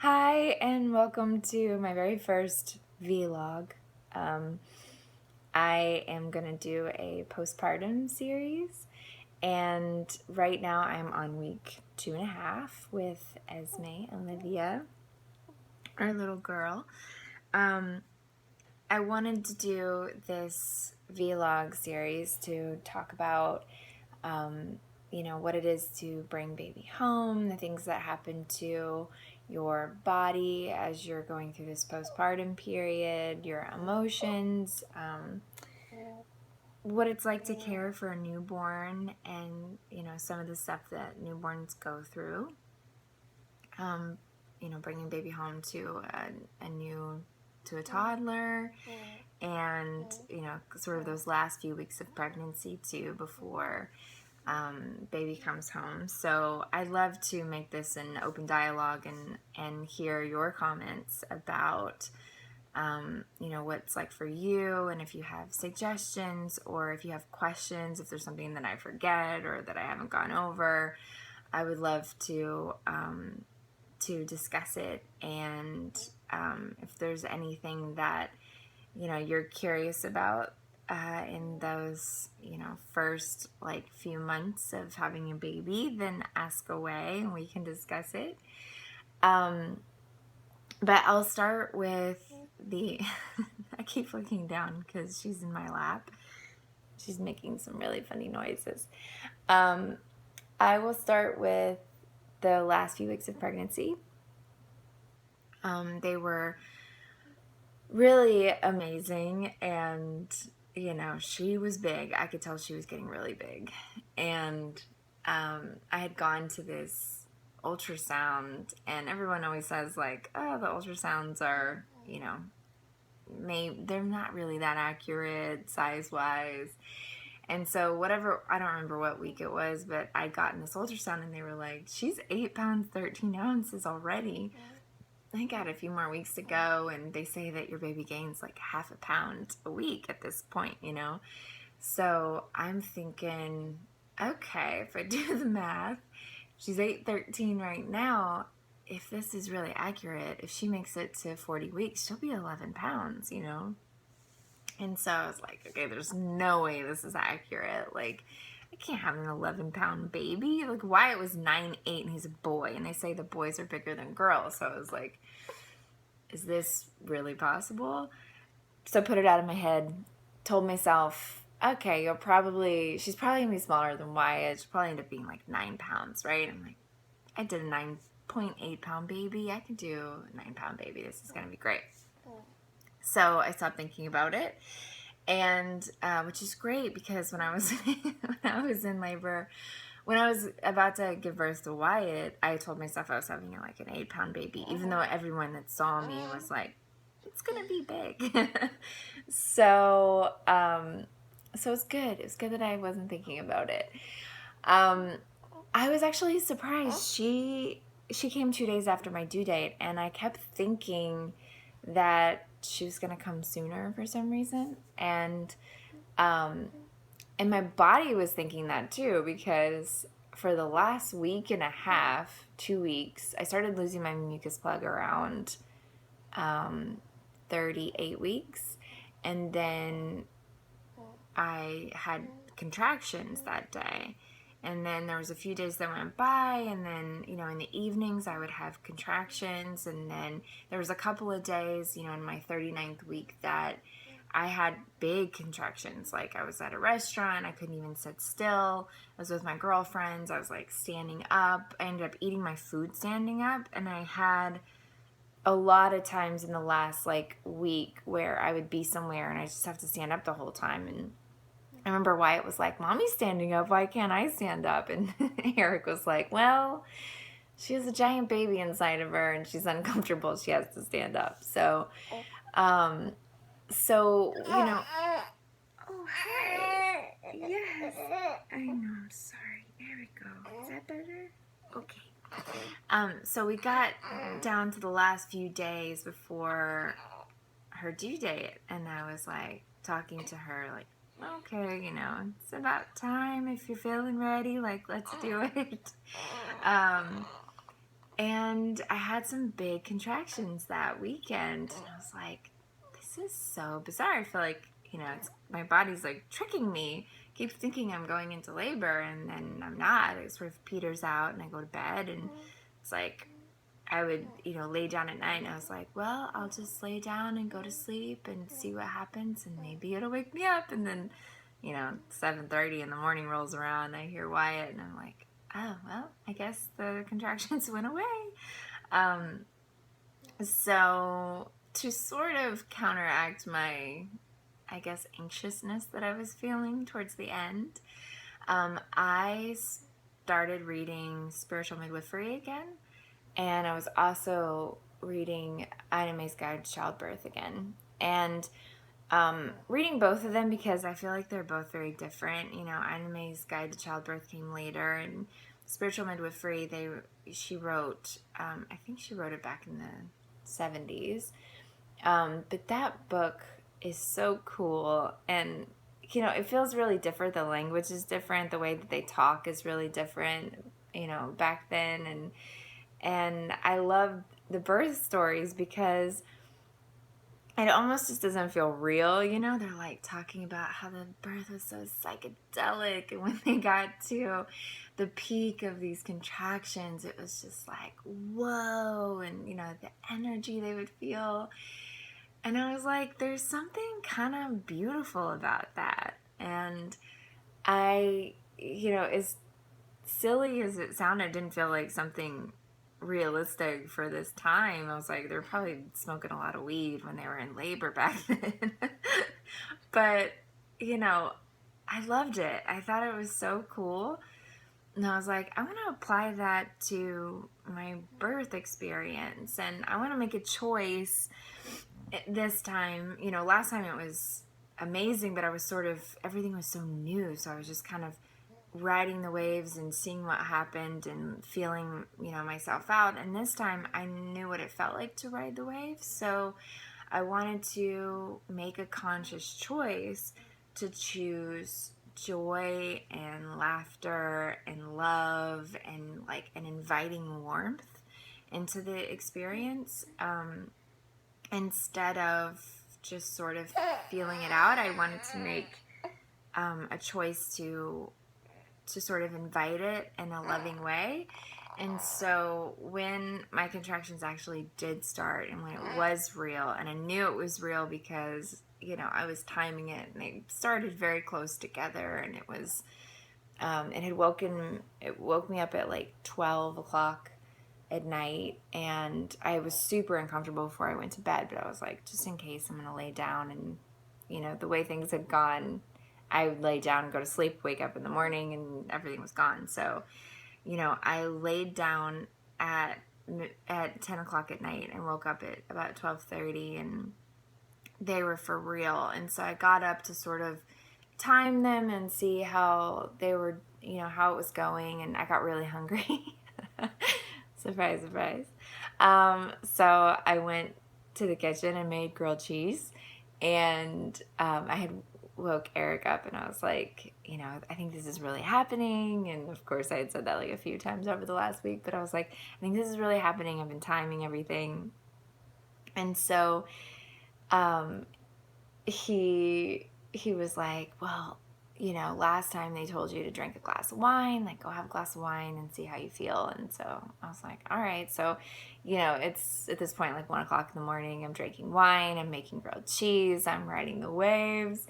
Hi, and welcome to my very first vlog. I am going to do a postpartum series, and right now I'm on week 2.5 with Esme Olivia, our little girl. I wanted to do this vlog series to talk about what it is to bring baby home, the things that happen to your body as you're going through this postpartum period, your emotions, what it's like to care for a newborn, and some of the stuff that newborns go through. Bringing baby home to a toddler, and sort of those last few weeks of pregnancy too before baby comes home. So I'd love to make this an open dialogue and hear your comments about what it's like for you, and if you have suggestions or if you have questions, if there's something that I forget or that I haven't gone over. I would love to discuss it, and if there's anything that you're curious about in those first few months of having a baby, then ask away and we can discuss it. But I'll start with the I keep looking down because she's in my lap. She's making some really funny noises. I will start with the last few weeks of pregnancy. They were really amazing, and she was big. I could tell she was getting really big, and I had gone to this ultrasound, and everyone always says oh, the ultrasounds are they're not really that accurate size wise. And so whatever, I don't remember what week it was, but I got in this ultrasound and they were like, she's 8 pounds 13 ounces already. I got a few more weeks to go, and they say that your baby gains like half a pound a week at this point, So I'm thinking, okay, if I do the math, she's 8:13 right now. If this is really accurate, if she makes it to 40 weeks, she'll be 11 pounds, And so I was like, okay, there's no way this is accurate. Like, I can't have an 11-pound baby. Like, Wyatt was 9'8", and he's a boy, and they say the boys are bigger than girls. So I was like, is this really possible? So I put it out of my head, told myself, okay, she's probably gonna be smaller than Wyatt. She'll probably end up being like 9 pounds, right? I'm like, I did a 9.8 pound baby. I can do a 9-pound baby. This is gonna be great. So I stopped thinking about it, and which is great because when I was in labor, when I was about to give birth to Wyatt, I told myself I was having an 8-pound baby, even though everyone that saw me was like, it's gonna be big. So it's good. It's good that I wasn't thinking about it. I was actually surprised. She came 2 days after my due date, and I kept thinking that she was gonna come sooner for some reason, and my body was thinking that too, because for the last week and a half, 2 weeks, I started losing my mucus plug around 38 weeks, and then I had contractions that day. And then there was a few days that went by, and then, in the evenings I would have contractions, and then there was a couple of days, in my 39th week that I had big contractions. Like, I was at a restaurant, I couldn't even sit still. I was with my girlfriends, I was standing up. I ended up eating my food standing up, and I had a lot of times in the last week where I would be somewhere and I just have to stand up the whole time. And I remember Wyatt was like, Mommy's standing up, why can't I stand up? And Eric was like, well, she has a giant baby inside of her and she's uncomfortable, she has to stand up. So oh, hey. Yes, I know, I'm sorry. There we go. Is that better? Okay. So we got down to the last few days before her due date, and I was talking to her okay, it's about time. If you're feeling ready, let's do it. And I had some big contractions that weekend. And I was like, this is so bizarre. I feel like, my body's like tricking me. Keep thinking I'm going into labor, and then I'm not. It sort of peters out, and I go to bed, and it's like I would, lay down at night, and I was like, well, I'll just lay down and go to sleep and see what happens, and maybe it'll wake me up. And then, 7:30 in the morning rolls around, and I hear Wyatt, and I'm like, oh, well, I guess the contractions went away. So to sort of counteract my, I guess, anxiousness that I was feeling towards the end, I started reading Spiritual Midwifery again, and I was also reading Ina May's Guide to Childbirth again, and reading both of them because I feel like they're both very different. Ina May's Guide to Childbirth came later, and Spiritual Midwifery, she wrote, I think she wrote it back in the 70s, but that book is so cool, and it feels really different. The language is different, the way that they talk is really different, back then, and I love the birth stories because it almost just doesn't feel real, They're like talking about how the birth was so psychedelic, and when they got to the peak of these contractions, it was just like, whoa, and the energy they would feel. And I was like, there's something kind of beautiful about that. And I, as silly as it sounded, didn't feel like something realistic for this time. I was like, they're probably smoking a lot of weed when they were in labor back then. But, I loved it. I thought it was so cool. And I was like, I want to apply that to my birth experience. And I want to make a choice this time. Last time it was amazing, but I was everything was so new. So I was just kind of riding the waves and seeing what happened and feeling, myself out. And this time I knew what it felt like to ride the waves. So I wanted to make a conscious choice to choose joy and laughter and love and like an inviting warmth into the experience, instead of just sort of feeling it out. I wanted to make a choice to sort of invite it in a loving way. And so when my contractions actually did start, and when it was real, and I knew it was real because, I was timing it, and they started very close together, and it was, it woke me up at like 12 o'clock at night, and I was super uncomfortable before I went to bed, but I was like, just in case, I'm going to lay down. And, the way things had gone, I would lay down and go to sleep, wake up in the morning, and everything was gone. So, I laid down at 10 o'clock at night and woke up at about 12:30, and they were for real. And so I got up to sort of time them and see how they were, how it was going, and I got really hungry. Surprise, surprise. So I went to the kitchen and made grilled cheese, and I had woke Eric up, and I was like, I think this is really happening. And of course I had said that like a few times over the last week, but I was like, I think this is really happening. I've been timing everything. And so he was like, well, last time they told you to drink a glass of wine, like go have a glass of wine and see how you feel. And so I was like, all right. So, it's at this point like 1 o'clock in the morning. I'm drinking wine, I'm making grilled cheese, I'm riding the waves.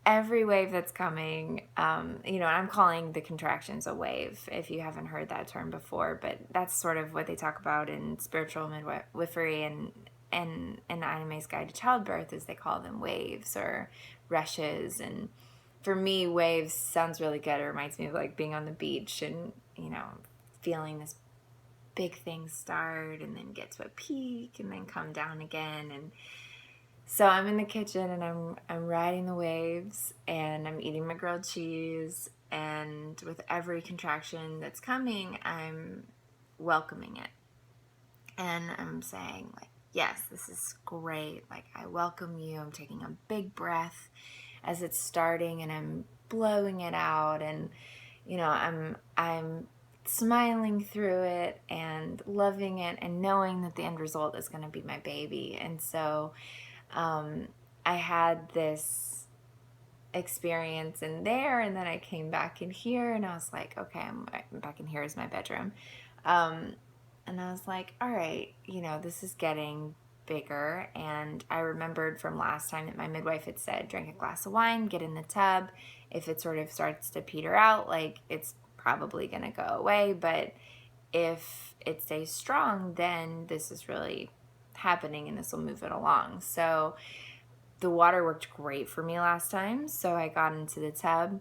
Every wave that's coming, and I'm calling the contractions a wave, if you haven't heard that term before, but that's sort of what they talk about in Spiritual Midwifery and Ina May's Guide to Childbirth, is they call them waves or rushes. And for me, waves sounds really good. It reminds me of like being on the beach and, feeling this big thing start and then get to a peak and then come down again. And so I'm in the kitchen, and I'm riding the waves, and I'm eating my grilled cheese, and with every contraction that's coming, I'm welcoming it. And I'm saying like, yes, this is great. Like, I welcome you. I'm taking a big breath as it's starting, and I'm blowing it out, and I'm smiling through it and loving it and knowing that the end result is going to be my baby. And so I had this experience in there, and then I came back in here, and I was like, okay, I'm back in here is my bedroom. And I was like, all right, this is getting bigger. And I remembered from last time that my midwife had said, drink a glass of wine, get in the tub. If it sort of starts to peter out, like, it's probably going to go away. But if it stays strong, then this is really happening and this will move it along. So the water worked great for me last time. So I got into the tub,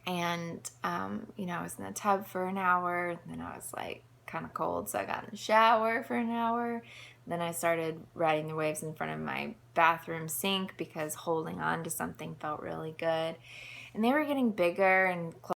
and, I was in the tub for an hour, and then I was like kind of cold. So I got in the shower for an hour. Then I started riding the waves in front of my bathroom sink because holding on to something felt really good. And they were getting bigger and